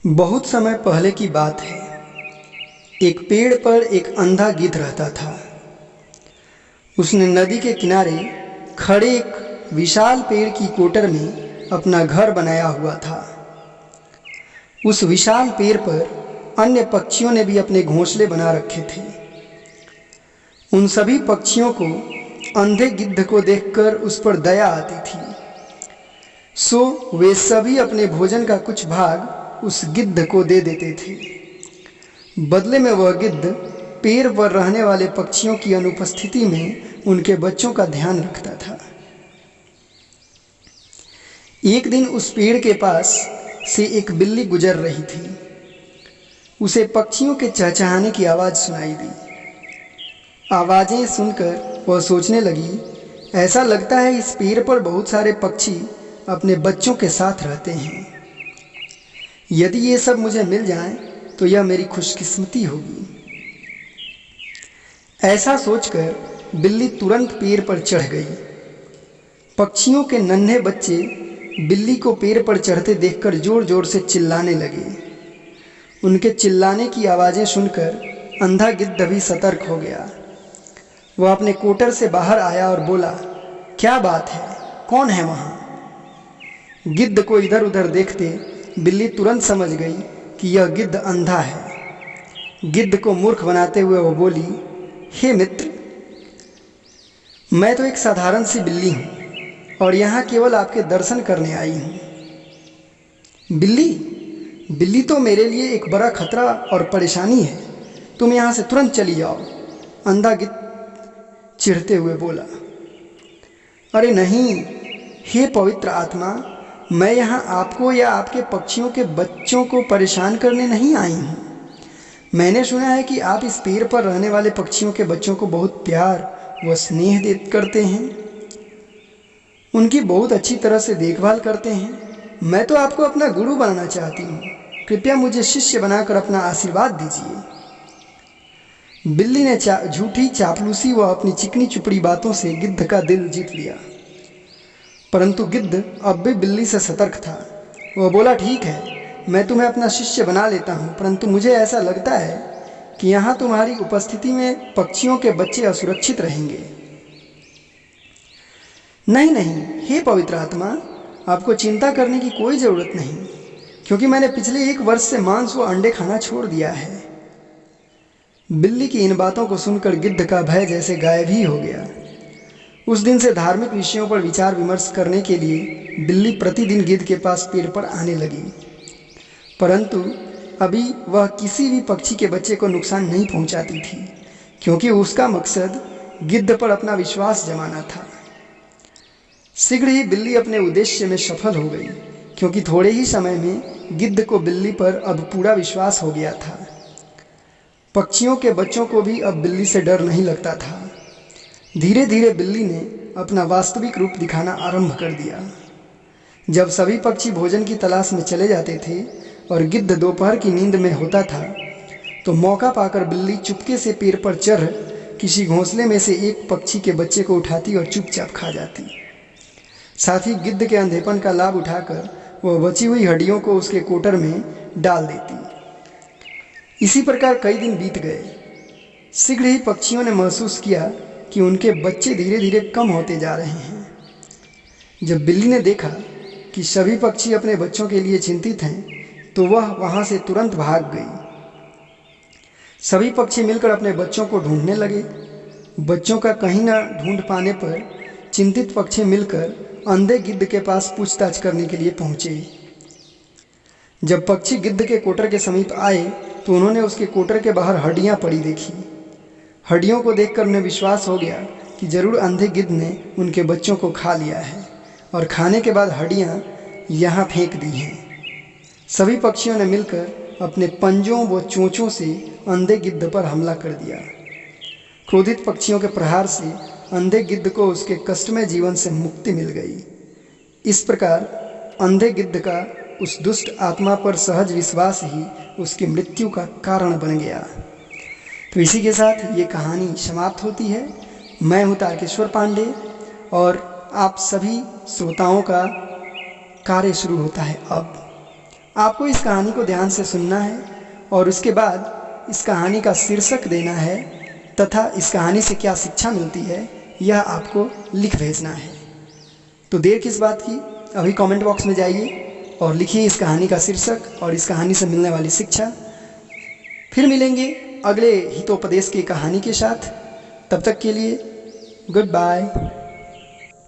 बहुत समय पहले की बात है। एक पेड़ पर एक अंधा गिद्ध रहता था। उसने नदी के किनारे खड़े एक विशाल पेड़ की कोटर में अपना घर बनाया हुआ था। उस विशाल पेड़ पर अन्य पक्षियों ने भी अपने घोंसले बना रखे थे। उन सभी पक्षियों को अंधे गिद्ध को देखकर उस पर दया आती थी, सो वे सभी अपने भोजन का कुछ भाग उस गिद्ध को दे देते थे। बदले में वह गिद्ध पेड़ पर रहने वाले पक्षियों की अनुपस्थिति में उनके बच्चों का ध्यान रखता था। एक दिन उस पेड़ के पास से एक बिल्ली गुजर रही थी। उसे पक्षियों के चहचहाने की आवाज़ सुनाई दी। आवाज़ें सुनकर वह सोचने लगी, ऐसा लगता है इस पेड़ पर बहुत सारे पक्षी अपने बच्चों के साथ रहते हैं। यदि ये सब मुझे मिल जाएं, तो यह मेरी खुशकिस्मती होगी। ऐसा सोचकर बिल्ली तुरंत पेड़ पर चढ़ गई। पक्षियों के नन्हे बच्चे बिल्ली को पेड़ पर चढ़ते देखकर जोर जोर से चिल्लाने लगे। उनके चिल्लाने की आवाज़ें सुनकर अंधा गिद्ध भी सतर्क हो गया। वह अपने कोटर से बाहर आया और बोला, क्या बात है, कौन है वहाँ? गिद्ध को इधर उधर देखते बिल्ली तुरंत समझ गई कि यह गिद्ध अंधा है। गिद्ध को मूर्ख बनाते हुए वो बोली, हे मित्र, मैं तो एक साधारण सी बिल्ली हूँ और यहाँ केवल आपके दर्शन करने आई हूँ। बिल्ली तो मेरे लिए एक बड़ा खतरा और परेशानी है। तुम यहाँ से तुरंत चली जाओ, अंधा गिद्ध चिढ़ते हुए बोला। अरे नहीं, हे पवित्र आत्मा, मैं यहाँ आपको या आपके पक्षियों के बच्चों को परेशान करने नहीं आई हूँ। मैंने सुना है कि आप इस पेड़ पर रहने वाले पक्षियों के बच्चों को बहुत प्यार व स्नेह करते हैं, उनकी बहुत अच्छी तरह से देखभाल करते हैं। मैं तो आपको अपना गुरु बनाना चाहती हूँ। कृपया मुझे शिष्य बनाकर अपना आशीर्वाद दीजिए। बिल्ली ने झूठी चापलूसी व अपनी चिकनी चुपड़ी बातों से गिद्ध का दिल जीत लिया। परंतु गिद्ध अब भी बिल्ली से सतर्क था। वह बोला, ठीक है, मैं तुम्हें अपना शिष्य बना लेता हूँ, परंतु मुझे ऐसा लगता है कि यहाँ तुम्हारी उपस्थिति में पक्षियों के बच्चे असुरक्षित रहेंगे। नहीं, हे पवित्र आत्मा, आपको चिंता करने की कोई ज़रूरत नहीं, क्योंकि मैंने पिछले 1 वर्ष से मांस व अंडे खाना छोड़ दिया है। बिल्ली की इन बातों को सुनकर गिद्ध का भय जैसे गायब ही हो गया। उस दिन से धार्मिक विषयों पर विचार विमर्श करने के लिए बिल्ली प्रतिदिन गिद्ध के पास पेड़ पर आने लगी। परंतु अभी वह किसी भी पक्षी के बच्चे को नुकसान नहीं पहुंचाती थी, क्योंकि उसका मकसद गिद्ध पर अपना विश्वास जमाना था। शीघ्र ही बिल्ली अपने उद्देश्य में सफल हो गई, क्योंकि थोड़े ही समय में गिद्ध को बिल्ली पर अब पूरा विश्वास हो गया था। पक्षियों के बच्चों को भी अब बिल्ली से डर नहीं लगता था। धीरे धीरे बिल्ली ने अपना वास्तविक रूप दिखाना आरंभ कर दिया। जब सभी पक्षी भोजन की तलाश में चले जाते थे और गिद्ध दोपहर की नींद में होता था, तो मौका पाकर बिल्ली चुपके से पेड़ पर चढ़ किसी घोंसले में से एक पक्षी के बच्चे को उठाती और चुपचाप खा जाती। साथ ही गिद्ध के अंधेपन का लाभ उठाकर वह बची हुई हड्डियों को उसके कोटर में डाल देती। इसी प्रकार कई दिन बीत गए। शीघ्र ही पक्षियों ने महसूस किया कि उनके बच्चे धीरे धीरे कम होते जा रहे हैं। जब बिल्ली ने देखा कि सभी पक्षी अपने बच्चों के लिए चिंतित हैं, तो वह वहाँ से तुरंत भाग गई। सभी पक्षी मिलकर अपने बच्चों को ढूंढने लगे। बच्चों का कहीं न ढूंढ पाने पर चिंतित पक्षी मिलकर अंधे गिद्ध के पास पूछताछ करने के लिए पहुँचे। जब पक्षी गिद्ध के कोटर के समीप आए, तो उन्होंने उसके कोटर के बाहर हड्डियाँ पड़ी देखी। हड्डियों को देखकर उन्हें विश्वास हो गया कि जरूर अंधे गिद्ध ने उनके बच्चों को खा लिया है और खाने के बाद हड्डियां यहाँ फेंक दी हैं। सभी पक्षियों ने मिलकर अपने पंजों व चोंचों से अंधे गिद्ध पर हमला कर दिया। क्रोधित पक्षियों के प्रहार से अंधे गिद्ध को उसके कष्टमय जीवन से मुक्ति मिल गई। इस प्रकार अंधे गिद्ध का उस दुष्ट आत्मा पर सहज विश्वास ही उसकी मृत्यु का कारण बन गया। तो इसी के साथ ये कहानी समाप्त होती है। मैं हूँ तारकेश्वर पांडे और आप सभी श्रोताओं का कार्य शुरू होता है अब। आपको इस कहानी को ध्यान से सुनना है और उसके बाद इस कहानी का शीर्षक देना है तथा इस कहानी से क्या शिक्षा मिलती है यह आपको लिख भेजना है। तो देर किस बात की, अभी कमेंट बॉक्स में जाइए और लिखिए इस कहानी का शीर्षक और इस कहानी से मिलने वाली शिक्षा। फिर मिलेंगे अगले हितोपदेश की कहानी के साथ। तब तक के लिए गुड बाय।